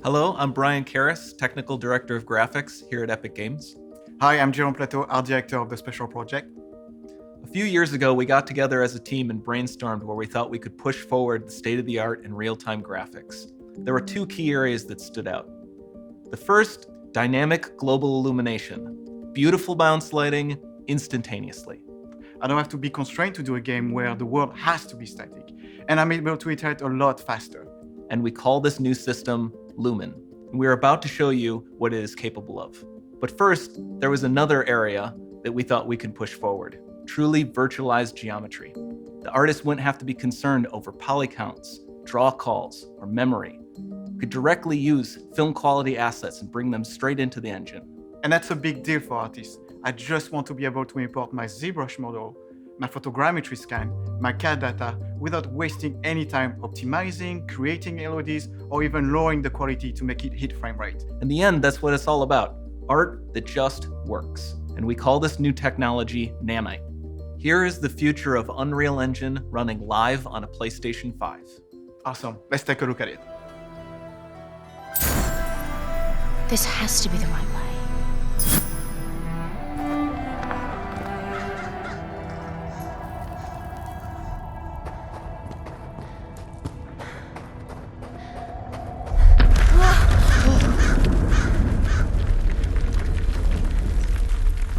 Hello, I'm Brian Karras, Technical Director of Graphics here at Epic Games. Hi, I'm Jérôme Plateau, Art Director of the Special Project. A few years ago, we got together as a team and brainstormed where we thought we could push forward the state-of-the-art in real-time graphics. There were two key areas that stood out. The first, dynamic global illumination. Beautiful bounce lighting instantaneously. I don't have to be constrained to do a game where the world has to be static, and I'm able to iterate a lot faster. And we call this new system Lumen. We're about to show you what it is capable of. But first, there was another area that we thought we could push forward. Truly virtualized geometry. The artist wouldn't have to be concerned over poly counts, draw calls, or memory. We could directly use film quality assets and bring them straight into the engine. And that's a big deal for artists. I just want to be able to import my ZBrush model, my photogrammetry scan, my CAD data without wasting any time optimizing, creating LODs, or even lowering the quality to make it hit frame rate. In the end, that's what it's all about. Art that just works. And we call this new technology Nanite. Here is the future of Unreal Engine running live on a PlayStation 5. Awesome, let's take a look at it. This has to be the right way.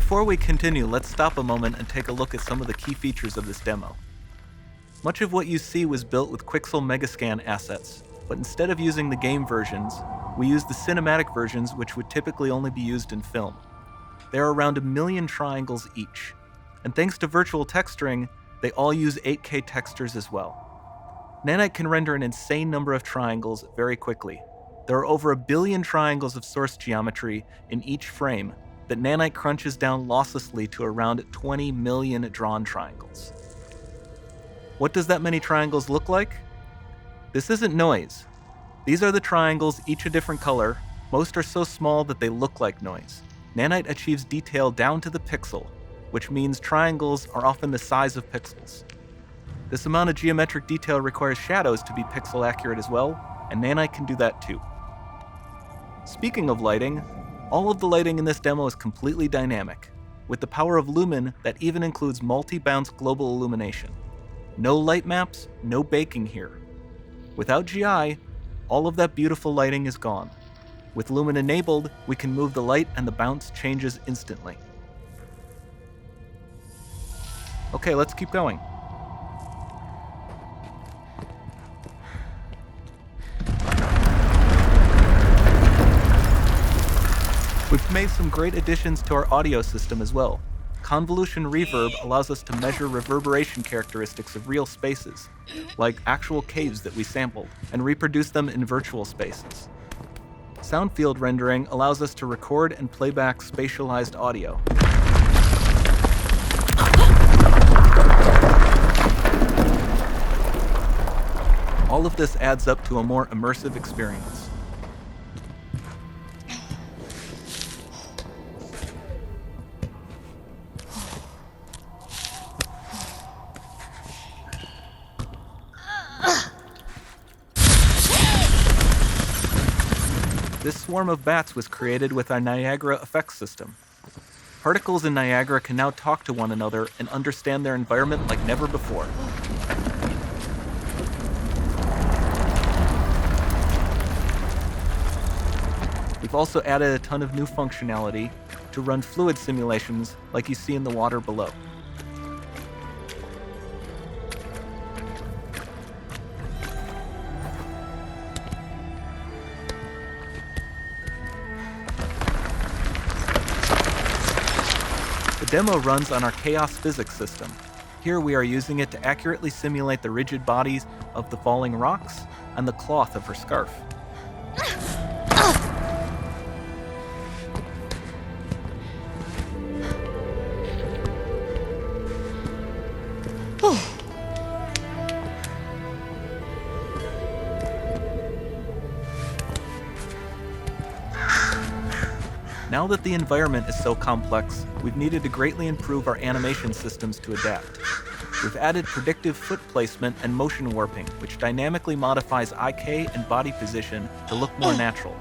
Before we continue, let's stop a moment and take a look at some of the key features of this demo. Much of what you see was built with Quixel Megascan assets, but instead of using the game versions, we used the cinematic versions, which would typically only be used in film. There are around 1 million triangles each, and thanks to virtual texturing, they all use 8K textures as well. Nanite can render an insane number of triangles very quickly. There are over 1 billion triangles of source geometry in each frame that Nanite crunches down losslessly to around 20 million drawn triangles. What does that many triangles look like? This isn't noise. These are the triangles, each a different color. Most are so small that they look like noise. Nanite achieves detail down to the pixel, which means triangles are often the size of pixels. This amount of geometric detail requires shadows to be pixel accurate as well, and Nanite can do that too. Speaking of lighting, all of the lighting in this demo is completely dynamic. With the power of Lumen, that even includes multi-bounce global illumination. No light maps, no baking here. Without GI, all of that beautiful lighting is gone. With Lumen enabled, we can move the light and the bounce changes instantly. Okay, let's keep going. We've made some great additions to our audio system as well. Convolution Reverb allows us to measure reverberation characteristics of real spaces, like actual caves that we sampled, and reproduce them in virtual spaces. Sound field rendering allows us to record and play back spatialized audio. All of this adds up to a more immersive experience. This swarm of bats was created with our Niagara effects system. Particles in Niagara can now talk to one another and understand their environment like never before. We've also added a ton of new functionality to run fluid simulations like you see in the water below. The demo runs on our chaos physics system. Here we are using it to accurately simulate the rigid bodies of the falling rocks and the cloth of her scarf. Now that the environment is so complex, we've needed to greatly improve our animation systems to adapt. we've added predictive foot placement and motion warping, which dynamically modifies IK and body position to look more natural.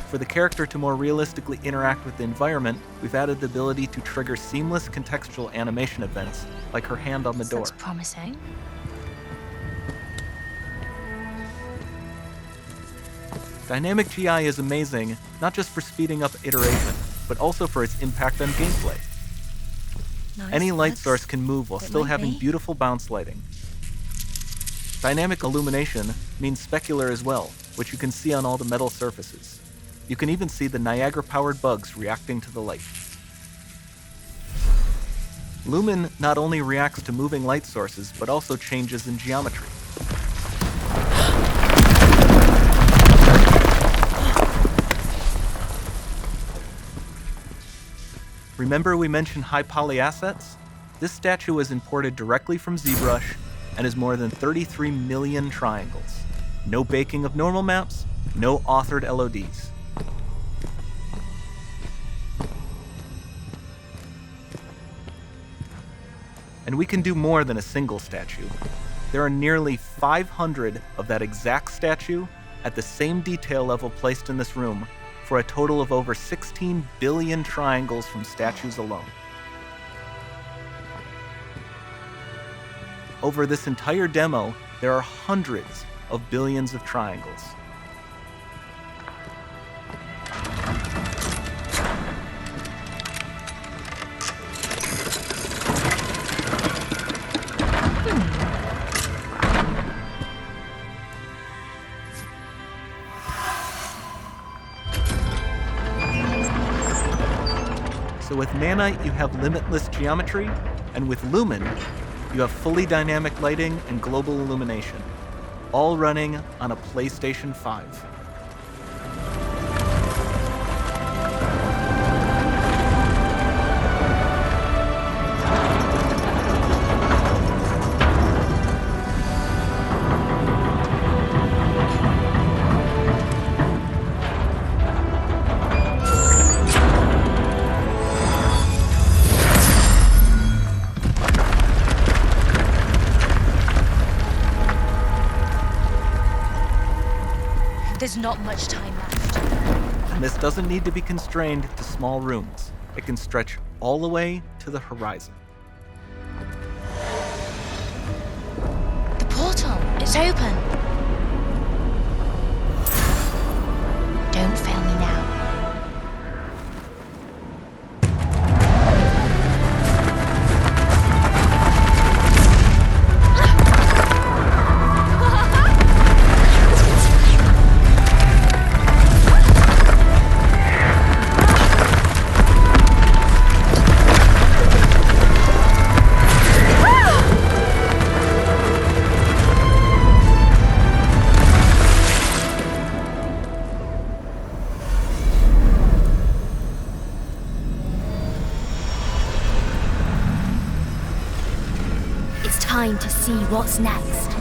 For the character to more realistically interact with the environment, we've added the ability to trigger seamless contextual animation events, like her hand on the door. Looks promising. Dynamic GI is amazing, not just for speeding up iteration, but also for its impact on gameplay. Nice. Any light Looks source can move while it still might having be. beautiful bounce lighting. Dynamic illumination means specular as well, which you can see on all the metal surfaces. You can even see the Niagara-powered bugs reacting to the light. Lumen not only reacts to moving light sources, but also changes in geometry. Remember we mentioned high poly assets? This statue was imported directly from ZBrush and is more than 33 million triangles. No baking of normal maps, no authored LODs. And we can do more than a single statue. There are nearly 500 of that exact statue at the same detail level placed in this room, for a total of over 16 billion triangles from statues alone. Over this entire demo, there are hundreds of billions of triangles. So with Nanite, you have limitless geometry, and with Lumen, you have fully dynamic lighting and global illumination, all running on a PlayStation 5. There's not much time left. And this doesn't need to be constrained to small rooms. It can stretch all the way to the horizon. The portal, it's open. Don't fail me now. It's time to see what's next.